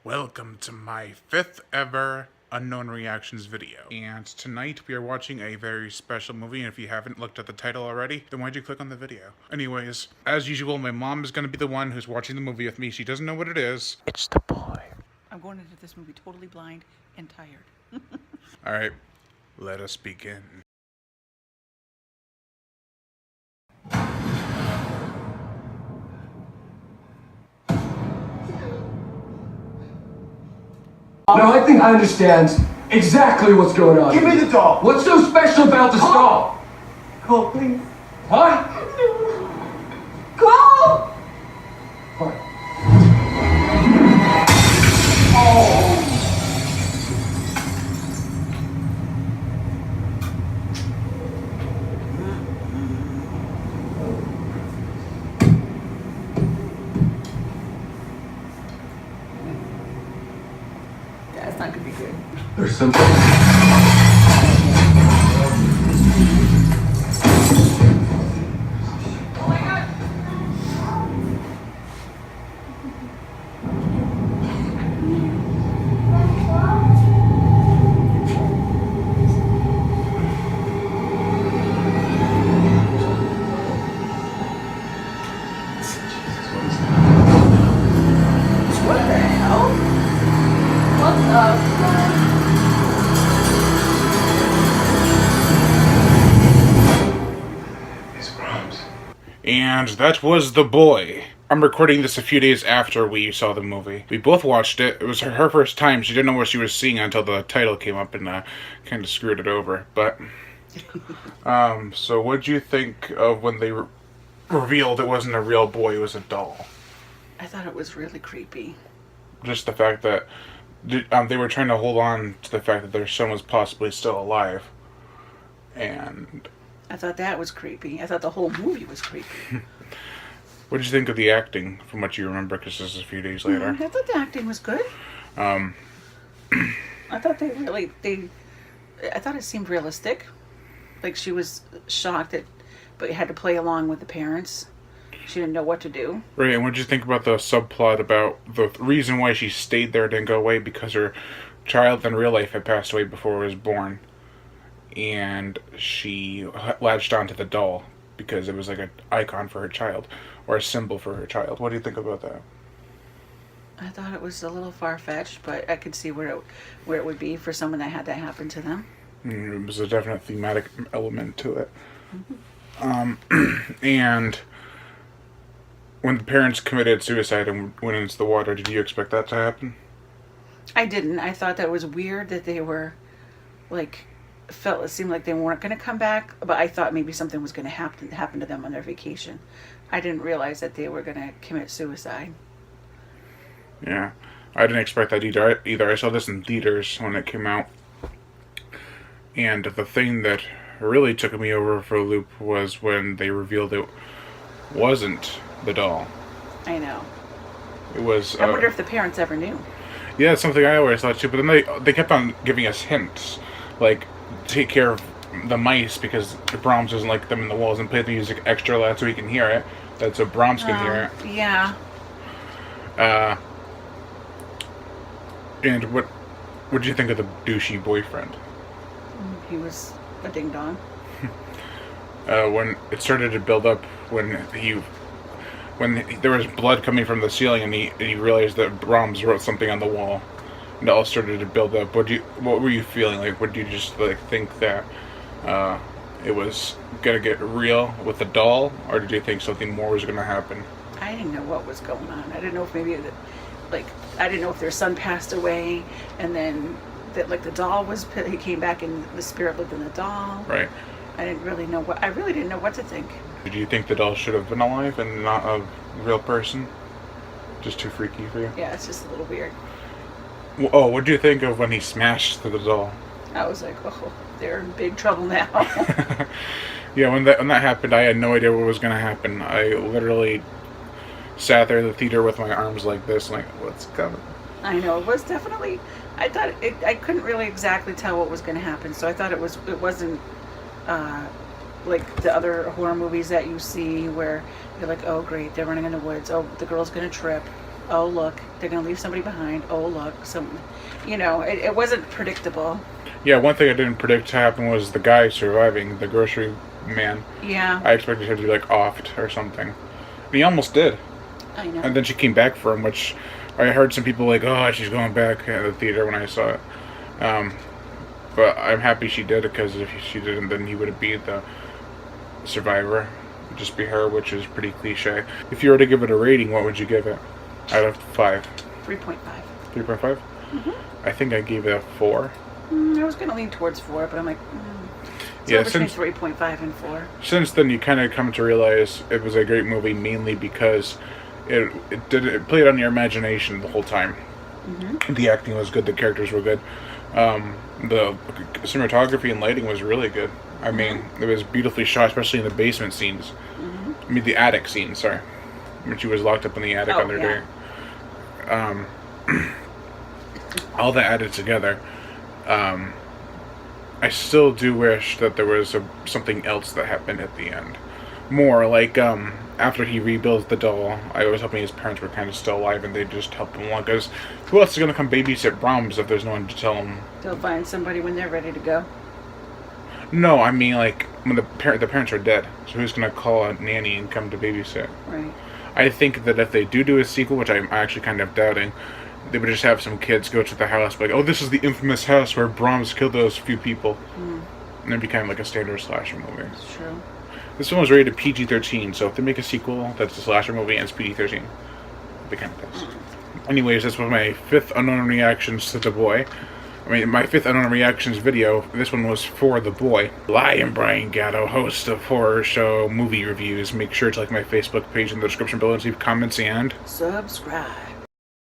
Welcome to my 5th ever Unknown Reactions video. And tonight we are watching a very special movie, and if you haven't looked at the title already, then why'd you click on the video? Anyways, as usual, my mom is going to be the one who's watching the movie with me. She doesn't know what it is. It's The Boy. I'm going into this movie totally blind and tired. Alright, let us begin. Now I think I understand exactly what's going on. Give me the doll! What's so special about this doll? Cole, please. What? Cole! What? That's not gonna be good. There's something. Oh my god! What the hell? What the? It's Brahms. And that was The Boy. I'm recording this a few days after we saw the movie. We both watched it. It was her first time. She didn't know what she was seeing until the title came up and kind of screwed it over. But, so what'd you think of when they revealed it wasn't a real boy, it was a doll? I thought it was really creepy. Just the fact that they were trying to hold on to the fact that their son was possibly still alive. And I thought that was creepy. I thought the whole movie was creepy. what did you think of the acting from what you remember? Because this is a few days later. I thought the acting was good. Um, I thought I thought it seemed realistic. Like she was shocked but had to play along with the parents. She didn't know what to do. Right, and what did you think about the subplot about the reason why she stayed there, didn't go away, because her child in real life had passed away before it was born, and she latched onto the doll because it was like an icon for her child, or a symbol for her child. What do you think about that? I thought it was a little far-fetched, but I could see where it would be for someone that had that happen to them. It was a definite thematic element to it. And when the parents committed suicide and went into the water, did you expect that to happen? I didn't. I thought that was weird that they were, it seemed like they weren't going to come back, but I thought maybe something was going to happen to them on their vacation. I didn't realize that they were going to commit suicide. Yeah, I didn't expect that either. I saw this in theaters when it came out. And the thing that really took me over for a loop was when they revealed it wasn't the doll. I know. It was... I wonder if the parents ever knew. Yeah, it's something I always thought too, but then they kept on giving us hints. Like, take care of the mice because Brahms doesn't like them in the walls, and play the music extra loud so he can hear it. That's so Brahms can hear it. Yeah. And what did you think of the douchey boyfriend? He was a ding-dong. When it started to build up, when there was blood coming from the ceiling, and he realized that Brahms wrote something on the wall, and it all started to build up. What were you feeling like? Would you just think that it was gonna get real with the doll, or did you think something more was gonna happen? I didn't know what was going on. I didn't know if maybe I didn't know if their son passed away, and then that the doll he came back and the spirit lived in the doll. Right. I really didn't know what to think. Did you think the doll should have been alive and not a real person? Just too freaky for you? Yeah, it's just a little weird. Oh, what do you think of when he smashed the doll? I was like, oh, they're in big trouble now. Yeah, when that happened, I had no idea what was going to happen. I literally sat there in the theater with my arms like this, like, what's coming? I know, it was definitely, I couldn't really exactly tell what was going to happen, so I thought it wasn't like the other horror movies that you see where you're like, oh great, they're running in the woods, oh the girl's gonna trip, oh look, they're gonna leave somebody behind. Oh look, it wasn't predictable. Yeah, one thing I didn't predict to happen was the guy surviving, the grocery man. Yeah, I expected him to be like offed or something. And he almost did. I know. And then she came back for him, which I heard some people like, oh, she's going back at the theater when I saw it. But I'm happy she did, because if she didn't, then he would have been the survivor. It would just be her, which is pretty cliche. If you were to give it a rating, what would you give it out of 5? 3.5. 3.5? I think I gave it a 4. I was gonna lean towards 4, but I'm like, Yeah, between since 3.5 and 4. since then you kind of come to realize it was a great movie, mainly because it played on your imagination the whole time. The acting was good, the characters were good, the cinematography and lighting was really good. I mean, it was beautifully shot, especially in the basement scenes. I mean, the attic scene. Sorry, when she was locked up in the attic on their day. All that added together. I still do wish that there was something else that happened at the end. More like after he rebuilds the doll, I was hoping his parents were kind of still alive and they'd just help him along. Because who else is going to come babysit Brahms if there's no one to tell him? They'll find somebody when they're ready to go. No, I mean like when the parents are dead. So who's going to call a nanny and come to babysit? Right. I think that if they do a sequel, which I'm actually kind of doubting, they would just have some kids go to the house, like, oh, this is the infamous house where Brahms killed those few people. And it'd be kind of like a standard slasher movie. It's true. This one was rated PG-13, so if they make a sequel that's a slasher movie and it's PG-13, it'd be kind of best. Anyways, this was my 5th unknown reactions to The Boy. I mean, my 5th unknown reactions video. This one was for The Boy. I am Brian Gatto, host of Horror Show Movie Reviews. Make sure to like my Facebook page in the description below and leave comments and Subscribe.